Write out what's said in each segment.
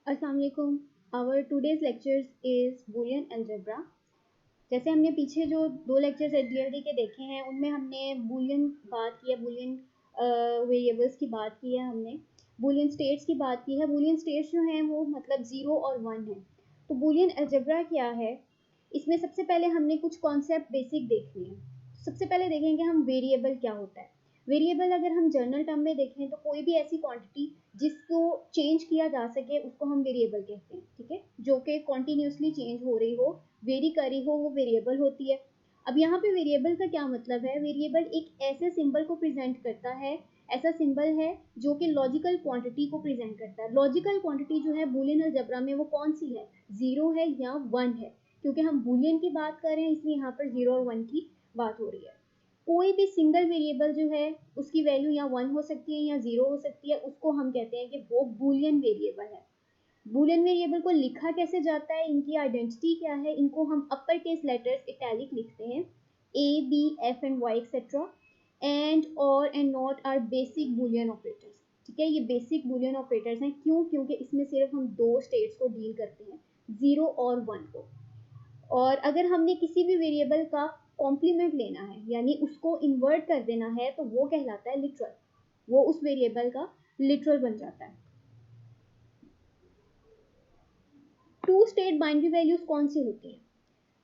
अस्सलाम वालेकुम। Our today's lectures is Boolean algebra. जैसे हमने पीछे जो दो लेक्चर्स डीएलडी के देखे हैं उनमें हमने बूलियन बात की है, बूलियन वेरिएबल्स की बात की है, हमने बूलियन स्टेट्स की बात की है। बूलियन स्टेट्स जो हैं वो मतलब ज़ीरो और वन है। तो बूलियन अलजेब्रा क्या है, इसमें सबसे पहले हमने कुछ कॉन्सेप्ट बेसिक देखने हैं। सबसे पहले देखेंगे हम वेरिएबल क्या होता है। वेरिएबल अगर हम जनरल टर्म में देखें तो कोई भी ऐसी क्वांटिटी जिसको चेंज किया जा सके उसको हम वेरिएबल कहते हैं, ठीक है, जो कि कॉन्टीन्यूसली चेंज हो रही हो, वेरी करी हो, वो वेरिएबल होती है। अब यहाँ पे वेरिएबल का क्या मतलब है, वेरिएबल एक ऐसे सिंबल को प्रेजेंट करता है, ऐसा सिंबल है जो कि लॉजिकल क्वांटिटी को प्रेजेंट करता है। लॉजिकल क्वांटिटी जो है बूलियन अलजेब्रा में वो कौन सी है, जीरो है या वन है। क्योंकि हम बूलियन की बात कर रहे हैं इसलिए यहाँ पर जीरो और वन की बात हो रही है। कोई भी सिंगल वेरिएबल जो है उसकी वैल्यू या वन हो सकती है या जीरो हो सकती है, उसको हम कहते हैं कि वो बूलियन वेरिएबल है। बूलियन वेरिएबल को लिखा कैसे जाता है, इनकी आइडेंटिटी क्या है, इनको हम अपर केस लेटर्स इटैलिक लिखते हैं, A B F and Y etcetera. And और and not or basic Boolean operators. ठीक है, ये बेसिक बूलियन ऑपरेटर्स हैं। क्यों? क्योंकि इसमें सिर्फ हम दो स्टेट्स को डील करते हैं, जीरो और वन को। और अगर हमने किसी भी वेरिएबल का कॉम्प्लीमेंट लेना है यानी उसको इन्वर्ट कर देना है तो वो कहलाता है लिटरल, वो उस वेरिएबल का लिटरल बन जाता है। टू स्टेट बाइनरी वैल्यूज कौन सी होती हैं,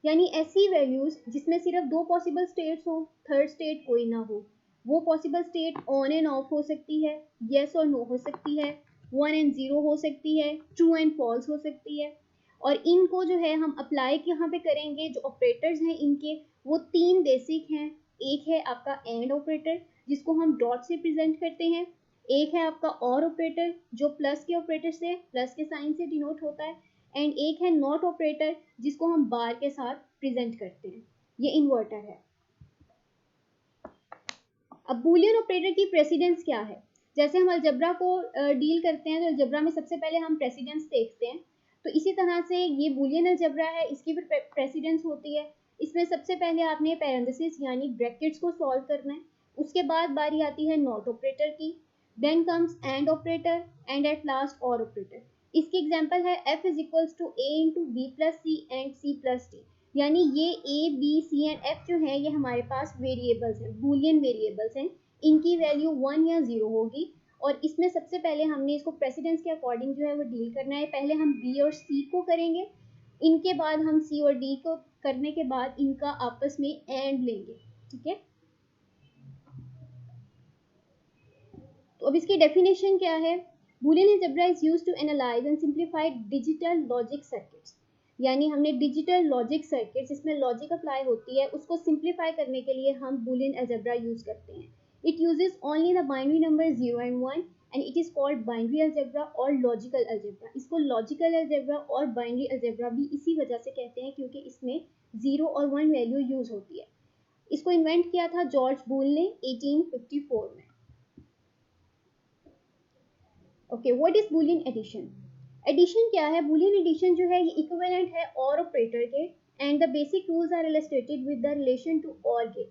यानी ऐसी वैल्यूज जिसमें सिर्फ दो पॉसिबल स्टेट्स हो, थर्ड स्टेट कोई ना हो। वो possible state on end of हो सकती है, येस और नो हो सकती है, वन एंड जीरो हो सकती है, ट्रू एंड फॉल्स हो सकती है। और इनको जो है हम अप्लाई यहाँ पे करेंगे, जो ऑपरेटर्स हैं इनके वो तीन बेसिक हैं। एक है आपका एंड ऑपरेटर जिसको हम डॉट से प्रेजेंट करते हैं। एक है आपका और ऑपरेटर जो प्लस के ऑपरेटर से, प्लस के साइन से डिनोट होता है। एंड एक है नॉट ऑपरेटर जिसको हम बार के साथ प्रेजेंट करते हैं, ये इन्वर्टर है। अब बूलियन ऑपरेटर की प्रेसिडेंस क्या है, जैसे हम अलजेब्रा को डील करते हैं तो अलजेब्रा में सबसे पहले हम प्रेसिडेंस देखते हैं। तो इसी तरह से ये बूलियन अलजेब्रा है, इसकी भी प्रेसिडेंस होती है। इसमें सबसे पहले आपने पैरेंथेसिस यानी ब्रैकेट्स को सॉल्व करना है, उसके बाद बारी आती है नॉट ऑपरेटर की, then comes and operator and at last or operator. इसकी एग्जांपल है f is equals to a into B plus C and c plus D. यानी ये a b c and f जो है ये हमारे पास वेरिएबल्स हैं, बूलियन वेरिएबल्स हैं। इनकी वैल्यू वन या जीरो होगी और इसमें सबसे पहले हमने इसको प्रेसिडेंस के अकॉर्डिंग जो है वो डील करना है। पहले हम b और c को करेंगे, इनके बाद हम c और d को करने के बाद इनका आपस में एंड लेंगे, ठीक है। तो अब इसकी डेफिनेशन क्या है, Boolean algebra is used to analyse and simplify digital logic circuits. यानी हमने डिजिटल लॉजिक सर्किट्स जिसमें लॉजिक अप्लाई होती है उसको सिंप्लीफाई करने के लिए हम बूलियन अलजेब्रा यूज करते हैं। It uses only the binary number 0 and 1 and it is called binary algebra और लॉजिकल अलजेब्रा। इसको लॉजिकल अलजेब्रा और बाइनरी अलजेब्रा भी इसी वजह से कहते हैं क्योंकि इसमें 0 और 1 वैल्यू यूज होती है। इसको इन्वेंट किया था जॉर्ज बूल ने 1854 में। Okay, what is Boolean addition. Addition क्या है, बूलियन एडिशन जो है ये इक्विवेलेंट है और ऑपरेटर के and the basic rules are illustrated with the relation to or gate.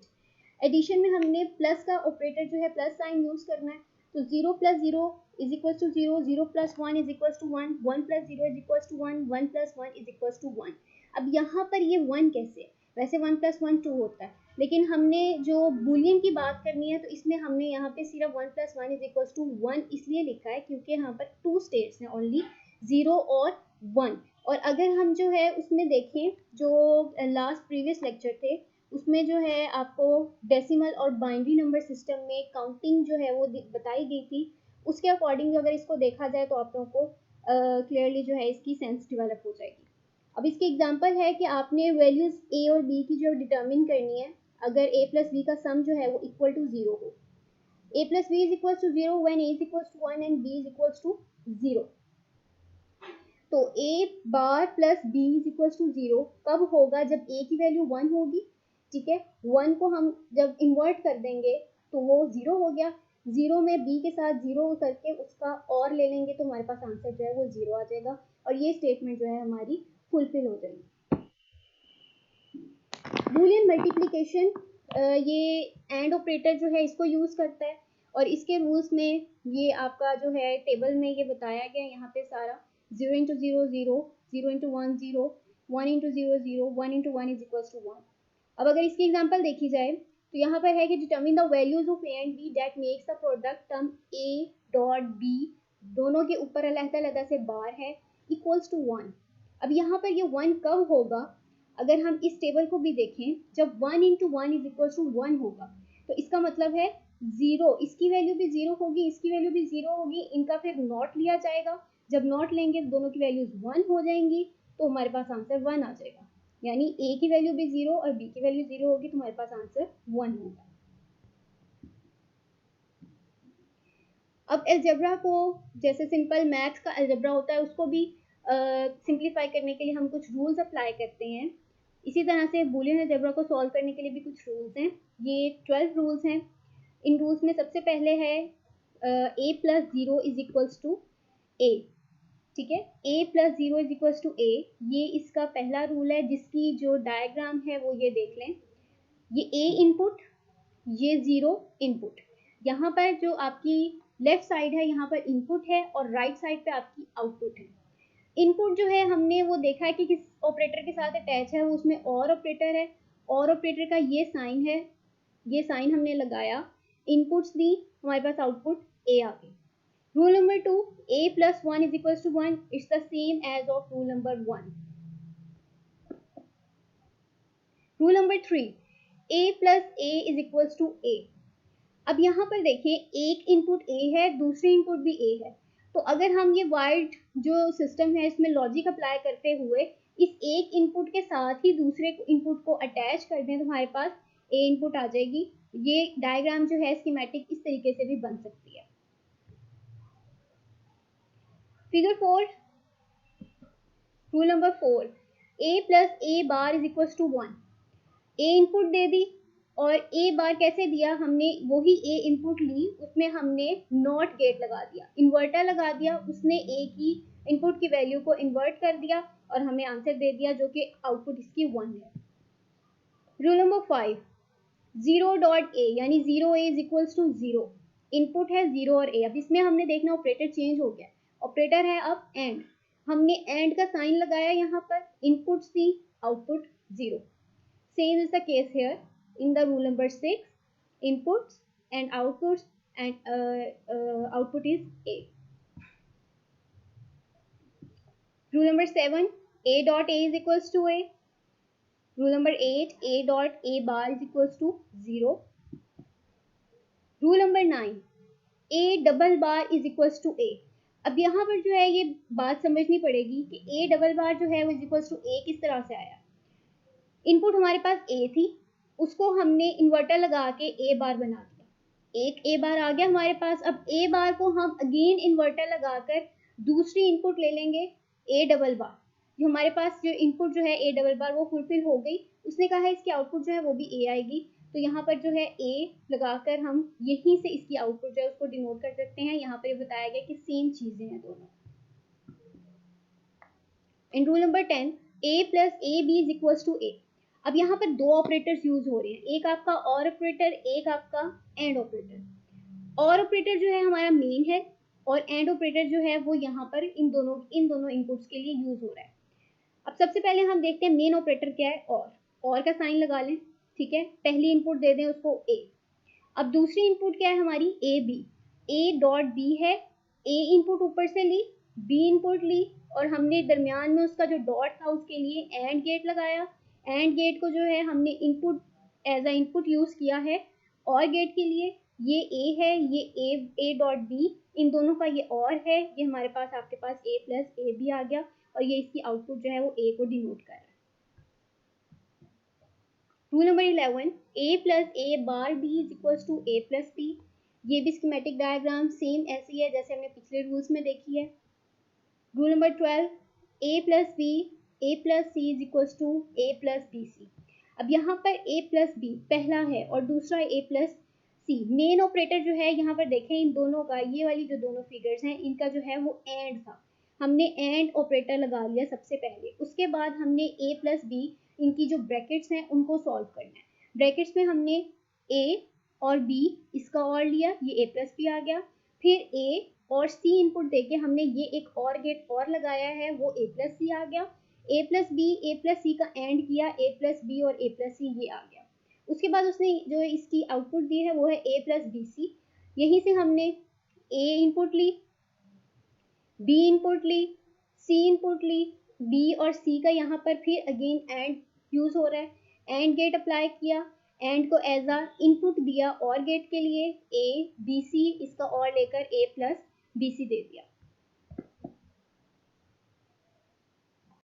Addition में हमने प्लस का ऑपरेटर जो है प्लस साइन यूज करना है, तो 0 plus 0 is equal to 0, 0 plus 1 is equal to 1, 1 plus 0 is equal to 1, 1 plus 1 is equal to 1। अब यहाँ पर ये 1 कैसे, वैसे 1 प्लस 1 2 होता है, लेकिन हमने जो बूलियन की बात करनी है तो इसमें हमने यहाँ पे सिर्फ 1 प्लस 1 इज इक्वल टू 1 इसलिए लिखा है क्योंकि यहाँ पर टू स्टेट्स हैं ओनली, 0 और 1। और अगर हम जो है उसमें देखें जो लास्ट प्रीवियस लेक्चर थे उसमें जो है आपको डेसिमल और बाइनरी नंबर सिस्टम में काउंटिंग जो है वो बताई गई थी, उसके अकॉर्डिंग अगर इसको देखा जाए तो आप लोगों को क्लियरली जो है इसकी सेंस डेवलप हो जाएगी। अब इसकी एग्जांपल है कि आपने वैल्यूज a और b की जो डिटर्मिन करनी है, अगर a प्लस b का सम जो है वो इक्वल टू 0 हो, a plus b is equal to 0 when a is equal to 1 and b is equal to 0। तो a bar plus b is equal to 0 कब होगा, जब a की वैल्यू 1 होगी, ठीक है। 1 को हम जब इन्वर्ट कर देंगे तो वो 0 हो गया, 0 में b के साथ 0 करके उसका और ले लेंगे तो हमारे पास आंसर जो है वो 0 आ जाएगा और ये स्टेटमेंट जो है हमारी फुलफिल हो जाएगी। बूलियन मल्टीप्लिकेशन ये एंड ऑपरेटर जो है इसको यूज करता है और इसके रूल्स में ये आपका जो है टेबल में ये बताया गया यहाँ पे सारा 0 into 0 0, 0 into 1 0, 1 into 0 0, 1 into 1 is equals to 1. अब अगर इसकी एग्जांपल देखी जाए तो यहाँ पर है कि determine the values of A and B that makes the product term A dot B, दोनों के ऊपर अलग-अलग से बार है, इक्वल्स टू 1. अब यहाँ पर ये 1 कब होगा? अगर हम इस टेबल को भी देखें, जब 1 इंटू 1 इज इक्वल टू 1 होगा, तो इसका मतलब है 0, इसकी वैल्यू भी 0 होगी, इसकी वैल्यू भी 0 होगी, इनका फिर नॉट लिया जाएगा. जब नॉट लेंगे तो दोनों की वैल्यूज 1 हो जाएंगी, तो हमारे पास आंसर 1 आ जाएगा. यानी ए की वैल्यू भी 0 और बी की वैल्यू 0 होगी, तो हमारे पास आंसर 1 होगा. अब अलजेब्रा को, जैसे सिंपल मैथ्स का अलजेब्रा होता है, उसको भी सिंप्लीफाई करने के लिए हम कुछ रूल्स अप्लाई करते हैं. इसी तरह से बूलियन अलजेब्रा को सॉल्व करने के लिए भी कुछ रूल्स हैं. ये 12 रूल्स हैं. इन रूल्स में सबसे पहले है a plus 0 is equals to a. ठीक है, a plus 0 is equals to a, ये इसका पहला रूल है, जिसकी जो डायग्राम है वो ये देख लें. ये a इनपुट, ये 0 इनपुट. यहाँ पर जो आपकी लेफ्ट साइड है, यहाँ पर इनपुट है और राइट साइड पे आपकी आउटपुट है. इनपुट जो है हमने वो देखा है कि किस ऑपरेटर के साथ अटैच है, उसमें और ऑपरेटर है, और ऑपरेटर का ये साइन है, ये साइन हमने लगाया, इनपुट्स दी, हमारे पास आउटपुट ए आ गई. Rule number 2, a plus 1 is equals to 1. It's the same as of rule number 1. Rule number 3, a plus a is equals to a. अब यहाँ पर देखिए, एक इनपुट a है, दूसरी इनपुट भी a है. तो अगर हम ये वाइड जो सिस्टम है, इसमें लॉजिक अप्लाई करते हुए इस एक इनपुट के साथ ही दूसरे इनपुट को अटैच कर दें, तो हमारे पास a इनपुट आ जाएगी. ये डायग्राम जो है स्कीमेटिक इस तरीके से भी बन सकती है. Figure 4, rule number 4, a plus a bar is equal to 1. a input दे दी, और a बार कैसे दिया, हमने वही a इनपुट ली, उसमें हमने नॉट गेट लगा दिया, इन्वर्टर लगा दिया, उसने a की इनपुट की वैल्यू को इन्वर्ट कर दिया और हमें आंसर दे दिया, जो कि आउटपुट इसकी 1 है. रूल नंबर 5, 0 डॉट a, यानी 0 a is equals to 0. Input है 0 और a. अब इसमें हमने देखना ऑपरेटर चेंज हो गया, ऑपरेटर है अब एंड. हमने एंड का साइन लगाया यहाँ पर, input C, output 0. Same is the case here in the rule number 6, inputs and outputs, and output is A. Rule number 7, A dot A is equals to A. Rule number 8, A dot A bar is equals to 0. Rule number 9, A double bar is equals to A. अब यहाँ पर जो है ये बात समझनी पड़ेगी कि A डबल बार जो है वो इज इक्वल्स टू A किस तरह से आया. इनपुट हमारे पास a थी, उसको हमने इन्वर्टर लगा के a बार बना दिया, एक a बार आ गया हमारे पास. अब a बार को हम अगेन इन्वर्टर लगाकर दूसरी इनपुट ले लेंगे a डबल बार. जो हमारे पास जो इनपुट जो है a डबल बार वो फुलफिल हो गई. उसने कहा है इसकी आउटपुट जो है वो भी a आएगी, तो यहाँ पर जो है a लगाकर हम यहीं से इसकी आउटपुट जो है उसको डिनोट कर सकते हैं. यहाँ पर ये बताया गया कि सेम चीजें हैं दोनों. In rule number 10, a plus A B is equals to a. अब यहाँ पर दो ऑपरेटर्स यूज हो रहे हैं, एक आपका और ऑपरेटर, एक आपका एंड ऑपरेटर. और ऑपरेटर जो है हमारा मेन है, और एंड ऑपरेटर जो है वो यहाँ पर इन दोनों इनपुट्स के लिए यूज हो रहा है. अब सबसे पहले हम देखते हैं मेन ऑपरेटर क्या है, और का साइन लगा लें. ठीक है, पहली इनपुट दे दें उसको a. अब दूसरी इनपुट क्या है हमारी, A B. A dot B है, ए इनपुट ऊपर से ली, बी इनपुट ली, और हमने दरमियान में उसका जो डॉट था उसके लिए एंड गेट लगाया. एंड गेट को जो है हमने input as a input use किया है, और गेट के लिए ये ए है, ये ए डॉट बी, इन दोनों का ये और है, ये हमारे पास आपके पास ए प्लस ए बी आ गया, और ये इसकी आउटपुट जो है वो ए को डिनोट कर रहा है. Rule number 11, A plus A bar B is equals to A plus B. ये भी स्कीमेटिक डायग्राम सेम ऐसी है जैसे हमने पिछले रूल्स में देखी है. Rule number 12, A plus B, A plus C is equals to A plus B C. अब यहाँ पर ए प्लस बी पहला है और दूसरा ए प्लस सी. मेन ऑपरेटर जो है यहाँ पर देखें, इन दोनों का, ये वाली जो दोनों फिगर्स हैं इनका जो है वो एंड था. हमने एंड ऑपरेटर लगा लिया सबसे पहले, उसके बाद हमने ए प्लस बी, इनकी जो ब्रैकेट्स हैं उनको सॉल्व करना है. ब्रैकेट्स में हमने ए और बी इसका और लिया, ये ए प्लस बी आ गया, फिर ए और सी इनपुट देके हमने ये एक और गेट और लगाया है, वो ए प्लस सी आ गया। ए प्लस सी का एंड किया, ए प्लस बी और ए प्लस सी ये आ गया। उसके बाद उसने जो इसकी आउटपुट दी है वो है ए प्लस बी सी। यहीं से हमने ए इनपुट ली, बी इनपुट ली, सी इनपुट ली, बी और सी का यहाँ पर फिर अगेन एंड यूज हो रहा है, एंड गेट अप्लाई किया, एंड को एज अ इनपुट दिया और गेट के लिए ए बी सी, इसका और लेकर ए प्लस बी सी दे दिया।